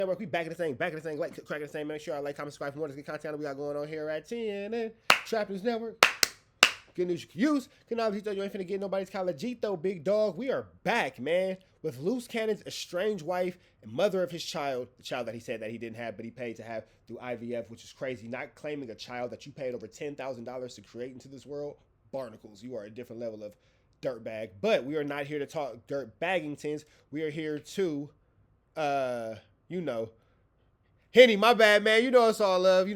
Network, we back at the thing, like, cracking the same. Make sure I like, comment, subscribe for more good content we got going on here at TNN Trap News Network. Good news you can use. Can obviously you ain't finna get nobody's collagito, big dog. We are back, man, with Luce Cannon's estranged wife and mother of his child, the child that he said that he didn't have, but he paid to have through IVF, which is crazy. Not claiming a child that you paid over $10,000 to create into this world. Barnacles, you are a different level of dirtbag. But we are not here to talk dirt baggingtons. We are here to, Henny, my bad, man. You know it's all love.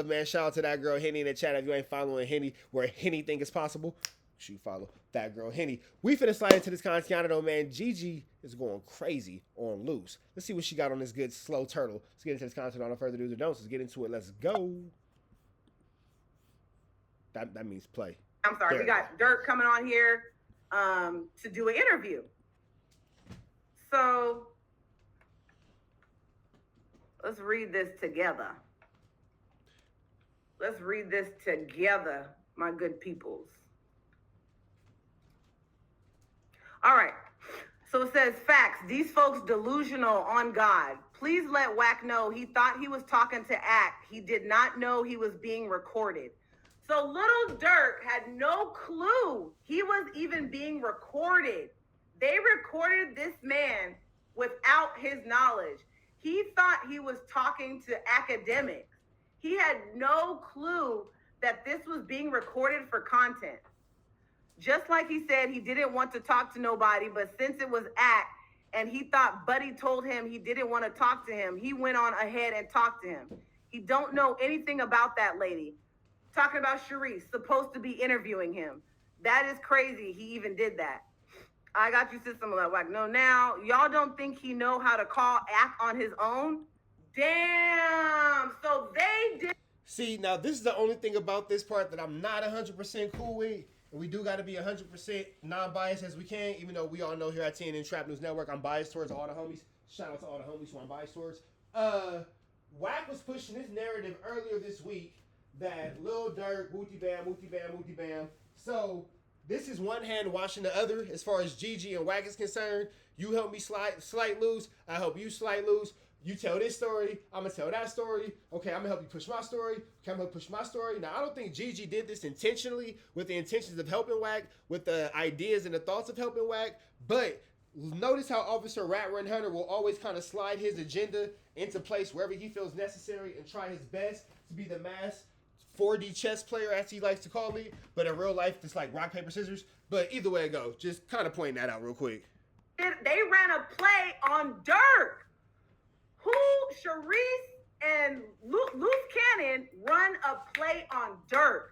Man. Shout out to that girl, Henny, in the chat. If you ain't following Henny, where Henny think is possible, you follow that girl, Henny. We finna slide into this content, though, man. Gigi is going crazy on Luce. Let's see what she got on this good slow turtle. Let's get into this content on no further ado or don't. Let's get into it. Let's go. That means play. I'm sorry. We got Durk coming on here to do an interview. So let's read this together. Let's read this together, my good peoples. All right. So it says, facts. These folks delusional on God. Please let WACK know he thought he was talking to ACK. He did not know he was being recorded. So Lil Durk had no clue he was even being recorded. They recorded this man without his knowledge. He thought he was talking to academics. He had no clue that this was being recorded for content. Just like he said, he didn't want to talk to nobody, but since it was ACK and he thought Buddy told him he didn't want to talk to him, he went on ahead and talked to him. He don't know anything about that lady. Talking about Sharice, supposed to be interviewing him. That is crazy. He even did that. I got you, system of that WACK. No, now y'all don't think he know how to call ACK on his own? Damn. So they did. See, now this is the only thing about this part that I'm not 100% cool with. And we do got to be 100% non-biased as we can, even though we all know here at TNN Trap News Network, I'm biased towards all the homies. Shout out to all the homies who I'm biased towards. WACK was pushing this narrative earlier this week that Lil Durk, wooty bam. So this is one hand washing the other as far as Gigi and WACK is concerned. You help me slight Luce. I help you slight Luce. You tell this story, I'm going to tell that story. Okay, I'm going to help you push my story. Okay, I'm going to push my story. Now, I don't think Gigi did this intentionally with the intentions of helping WACK, with the ideas and the thoughts of helping WACK. But notice how Officer Rat Run Hunter will always kind of slide his agenda into place wherever he feels necessary and try his best to be the mass 4D chess player, as he likes to call it. But in real life, it's like rock, paper, scissors. But either way it goes, just kind of pointing that out real quick. They ran a play on Durk. Who, Sharice and Luce Cannon run a play on Durk.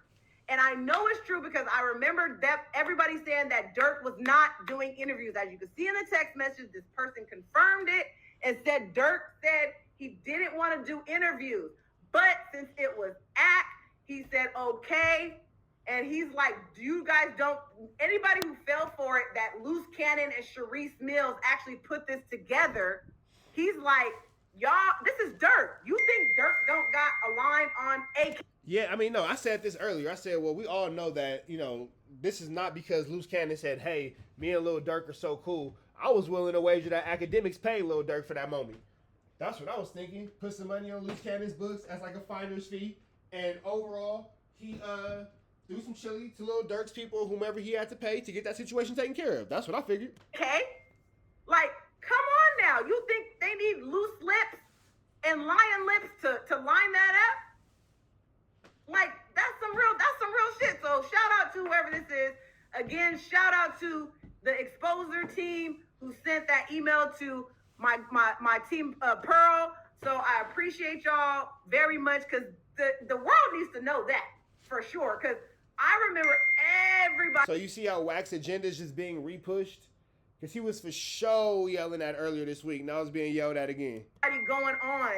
And I know it's true because I remember that everybody saying that Durk was not doing interviews. As you can see in the text message, this person confirmed it and said Durk said he didn't want to do interviews. But since it was ACK, he said, okay. And he's like, you guys don't, anybody who fell for it, that Luce Cannon and Sharice Mills actually put this together, he's like, y'all, this is Durk. You think Durk don't got a line on AK? Yeah, I mean, no, I said this earlier. I said, well, we all know that, this is not because Luce Cannon said, hey, me and Lil Durk are so cool. I was willing to wager that academics paid Lil Durk for that moment. That's what I was thinking. Put some money on Luce Cannon's books as like a finder's fee. And overall, he threw some chili to Lil Durk's people, whomever he had to pay to get that situation taken care of. That's what I figured. Okay? Like, come on now. You think they need loose lips and lion lips to line that up? Like, that's some real shit. So shout out to whoever this is. Again, shout out to the Exposer team who sent that email to my team, Pearl. So I appreciate y'all very much because the world needs to know that for sure. Because I remember everybody. So you see how WACK's agenda is just being repushed? Because he was for sure yelling at earlier this week. Now it's being yelled at again. Going on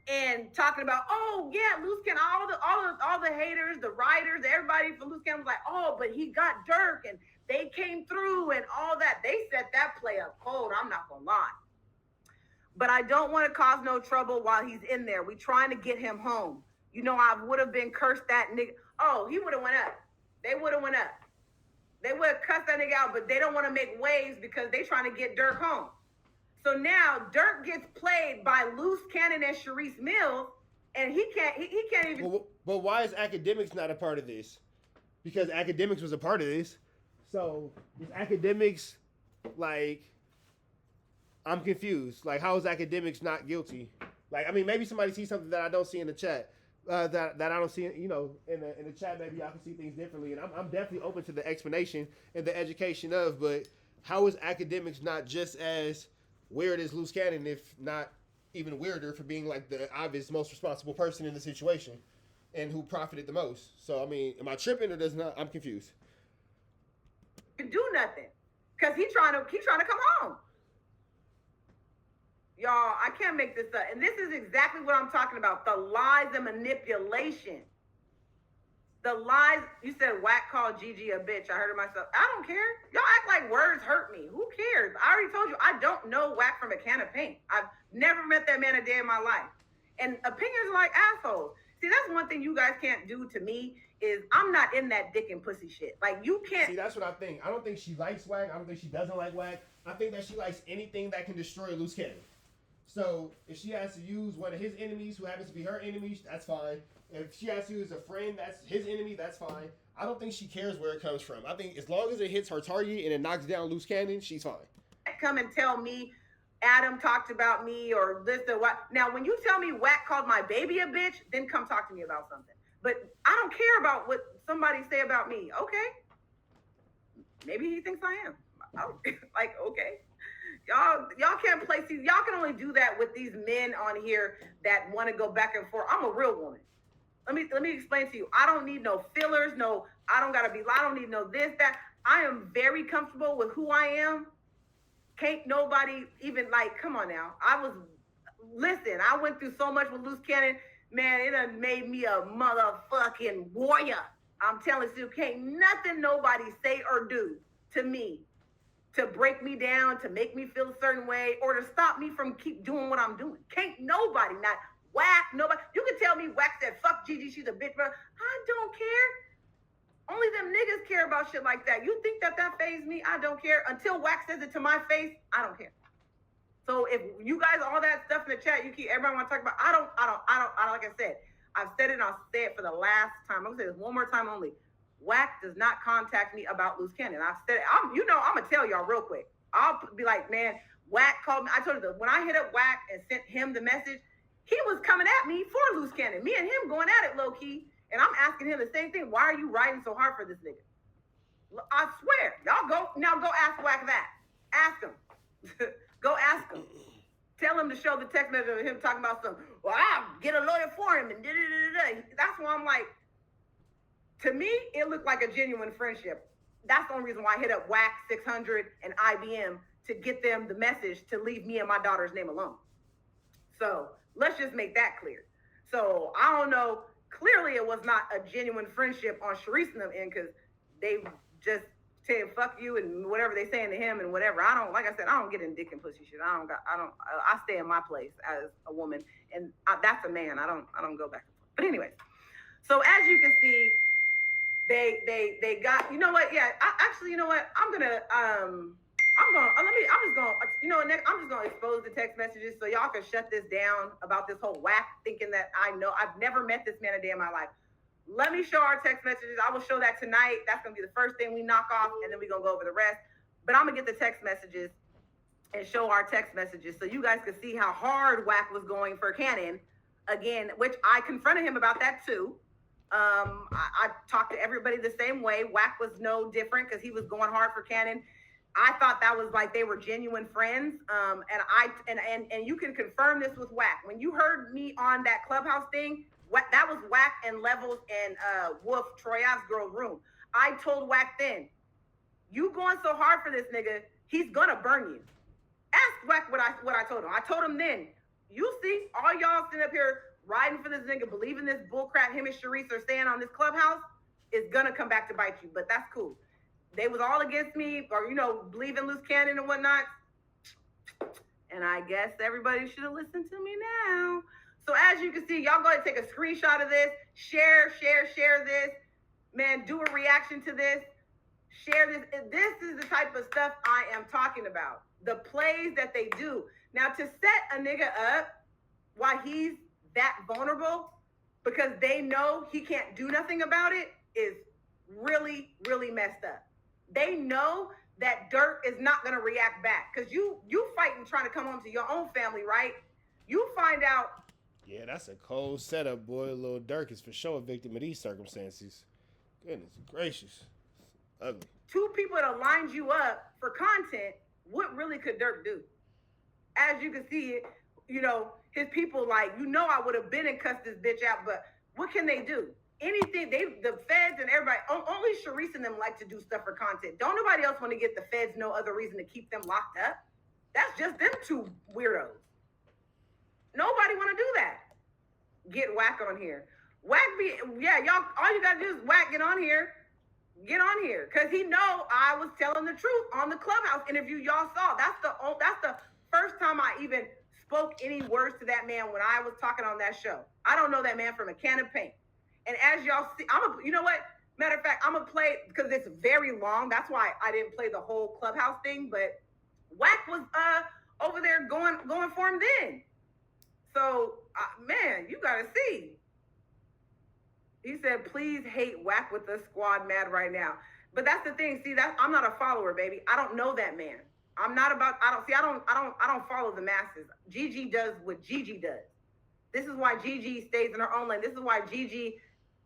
and talking about, oh yeah, Luce Cannon, all the haters, the writers, everybody for Luce Cannon was like, oh, but he got Durk and they came through and all that. They set that play up cold. I'm not gonna lie. But I don't want to cause no trouble while he's in there. We trying to get him home. I would have been cursed that nigga. Oh, he would have went up. They would have went up. They would have cussed that nigga out, but they don't want to make waves because they trying to get Durk home. So now Durk gets played by Luce Cannon and Sharice Mills, and he can't even. But why is academics not a part of this? Because academics was a part of this. So is academics like? I'm confused. Like, how is academics not guilty? Like, I mean, maybe somebody sees something that I don't see in the chat. That I don't see, you know, in the chat. Maybe y'all can see things differently, and I'm definitely open to the explanation and the education of. But how is academics not just as weird as Luce Cannon, if not even weirder, for being like the obvious most responsible person in the situation and who profited the most? So I mean, am I tripping or does not? I'm confused. Do nothing because he's trying to come home. Y'all, I can't make this up. And this is exactly what I'm talking about. The lies and manipulation. The lies. You said WACK called Gigi a bitch. I heard it myself. I don't care. Y'all act like words hurt me. Who cares? I already told you, I don't know WACK from a can of paint. I've never met that man a day in my life. And opinions are like assholes. See, that's one thing you guys can't do to me is I'm not in that dick and pussy shit. Like, you can't. See, that's what I think. I don't think she likes WACK. I don't think she doesn't like WACK. I think that she likes anything that can destroy Luce Cannon. So if she has to use one of his enemies who happens to be her enemy, that's fine. If she has to use a friend that's his enemy, that's fine. I don't think she cares where it comes from. I think as long as it hits her target and it knocks down Luce Cannon, she's fine. Come and tell me Adam talked about me or this or what. Now, when you tell me WACK called my baby a bitch, then come talk to me about something. But I don't care about what somebody say about me. Okay. Maybe he thinks I am. Like, okay. Y'all can't play. See, y'all can only do that with these men on here that want to go back and forth. I'm a real woman. Let me explain to you. I don't need no fillers. No, I don't need no this, that. I am very comfortable with who I am. Can't nobody even, like, come on now. Listen, I went through so much with Luce Cannon. Man, it done made me a motherfucking warrior. I'm telling you, can't nothing nobody say or do to me to break me down, to make me feel a certain way, or to stop me from keep doing what I'm doing. Can't nobody, not WACK, nobody. You can tell me WACK said, fuck Gigi, she's a bitch, bro. I don't care. Only them niggas care about shit like that. You think that fazed me? I don't care. Until WACK says it to my face, I don't care. So if you guys, all that stuff in the chat, you keep, everybody want to talk about, I don't, like I said, I've said it and I'll say it for the last time. I'm going to say this one more time only. WACK does not contact me about Luce Cannon. I've said it. I'm going to tell y'all real quick. I'll be like, man, WACK called me. I told you that when I hit up WACK and sent him the message, he was coming at me for Luce Cannon. Me and him going at it low key. And I'm asking him the same thing. Why are you writing so hard for this nigga? I swear. Y'all go ask WACK that. Ask him. Go ask him. Tell him to show the text message of him talking about something. Well, I'll get a lawyer for him and da-da-da-da-da. That's why I'm like, to me, it looked like a genuine friendship. That's the only reason why I hit up WACK 600 and IBM to get them the message to leave me and my daughter's name alone. So let's just make that clear. So I don't know. Clearly, it was not a genuine friendship on Sharice and them end because they just saying fuck you and whatever they saying to him and whatever. Like I said, I don't get in dick and pussy shit. I stay in my place as a woman, and that's a man. I don't go back and forth. But anyways, so as you can see, they got, you know what? Yeah, actually, you know what? I'm just gonna expose the text messages so y'all can shut this down about this whole WACK thinking that I know. I've never met this man a day in my life. Let me show our text messages. I will show that tonight. That's gonna be the first thing we knock off, and then we're gonna go over the rest. But I'm gonna get the text messages and show our text messages so you guys can see how hard WACK was going for Cannon again, which I confronted him about that too. I talked to everybody the same way. WACK was no different because he was going hard for Cannon. I thought that was like they were genuine friends. And you can confirm this with WACK. When you heard me on that Clubhouse thing, that was WACK and Levels and Wolf, Troyav's girl's room. I told WACK then, you going so hard for this nigga, he's gonna burn you. Ask WACK what I told him. I told him then, you see, all y'all sitting up here riding for this nigga, believing this bullcrap him and Sharice are saying on this Clubhouse is gonna come back to bite you, but that's cool. They was all against me or, believing Luce Cannon and whatnot. And I guess everybody should have listened to me now. So as you can see, y'all go ahead and take a screenshot of this, share this, man, do a reaction to this, share this. This is the type of stuff I am talking about. The plays that they do. Now, to set a nigga up while he's that vulnerable because they know he can't do nothing about it is really, really messed up. They know that Durk is not going to react back because you fighting trying to come home to your own family, right? You find out. Yeah, that's a cold setup, boy. Lil Durk is for sure a victim of these circumstances. Goodness gracious. Ugly. Two people that lined you up for content, what really could Durk do? As you can see, you know, his people like, you know, I would have been and cussed this bitch out, but what can they do? Anything, the feds and everybody, only Sharice and them like to do stuff for content. Don't nobody else want to get the feds no other reason to keep them locked up. That's just them two weirdos. Nobody want to do that. Get WACK on here. WACK y'all, all you got to do is WACK get on here. Get on here. Because he know I was telling the truth on the Clubhouse interview y'all saw. That's the first time I even spoke any words to that man when I was talking on that show. I don't know that man from a can of paint. And as y'all see, you know what? Matter of fact, I'm going to play, because it's very long. That's why I didn't play the whole Clubhouse thing. But WACK was over there going for him then. So, man, you got to see. He said, please hate WACK with the squad mad right now. But that's the thing. See, I'm not a follower, baby. I don't know that man. I don't follow the masses. Gigi does what Gigi does. This is why Gigi stays in her own lane. This is why Gigi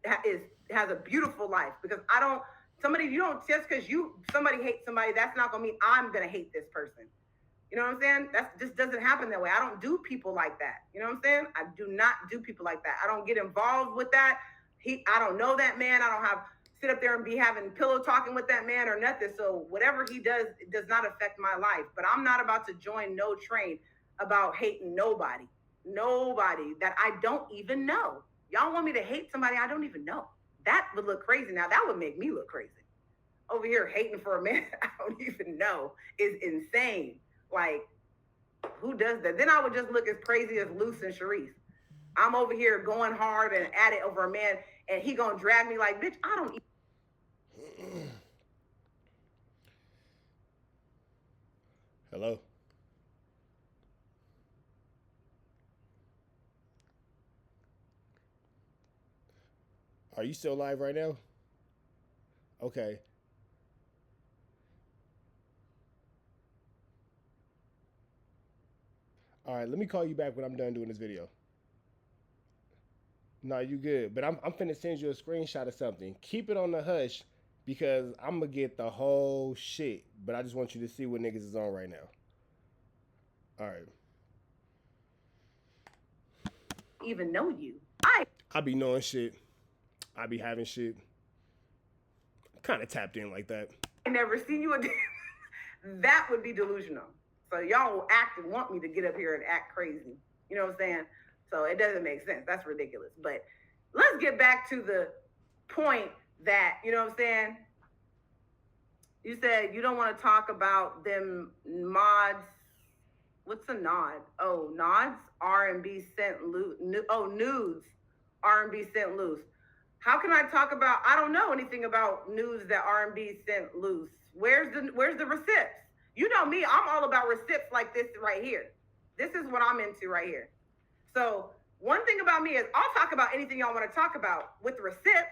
has a beautiful life, because just because somebody hates somebody, that's not gonna mean I'm gonna hate this person. You know what I'm saying? That just doesn't happen that way. I don't do people like that. You know what I'm saying? I do not do people like that. I don't get involved with that. I don't know that man. I don't sit up there and be having pillow talking with that man or nothing. So whatever he does, it does not affect my life. But I'm not about to join no train about hating nobody that I don't even know. Y'all want me to hate somebody I don't even know? That would look crazy. Now that would make me look crazy. Over here hating for a man I don't even know is insane. Like, who does that? Then I would just look as crazy as Luce and Sharice. I'm over here going hard and at it over a man, and he gonna drag me like, bitch, I don't even. Hello? Are you still live right now? Okay. All right, let me call you back when I'm done doing this video. No, you good. But I'm finna send you a screenshot of something. Keep it on the hush because I'm gonna get the whole shit. But I just want you to see what niggas is on right now. All right. Even know you. I be knowing shit. I be having shit. Kind of tapped in like that. I never seen you again. That would be delusional. So y'all will act and want me to get up here and act crazy. You know what I'm saying? So it doesn't make sense. That's ridiculous. But let's get back to the point that, you know what I'm saying? You said you don't want to talk about them mods. What's a nod? Oh, nods? R&B sent loose. Nudes. R&B sent loose. How can I talk about, I don't know anything about nudes that R&B sent loose. Where's the receipts? You know me, I'm all about receipts like this right here. This is what I'm into right here. So one thing about me is I'll talk about anything y'all want to talk about with receipts,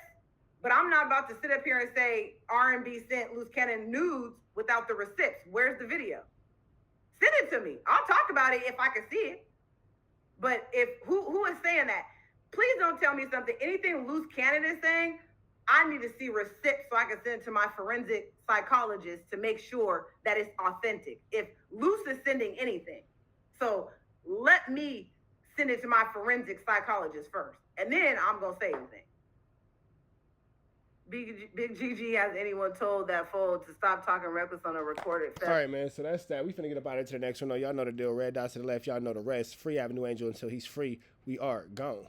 but I'm not about to sit up here and say R&B sent loose cannon nudes without the receipts. Where's the video? Send it to me. I'll talk about it if I can see it. But if who is saying that? Please don't tell me something. Anything Luce Cannon is saying, I need to see receipts so I can send it to my forensic psychologist to make sure that it's authentic. If Luce is sending anything. So let me send it to my forensic psychologist first. And then I'm going to say anything. Big GG, has anyone told that fool to stop talking reckless on a recorded set? All right, man. So that's that. We finna get up out into the next one. Y'all know the deal. Red dots to the left. Y'all know the rest. Free Avenue Angel until he's free. We are gone.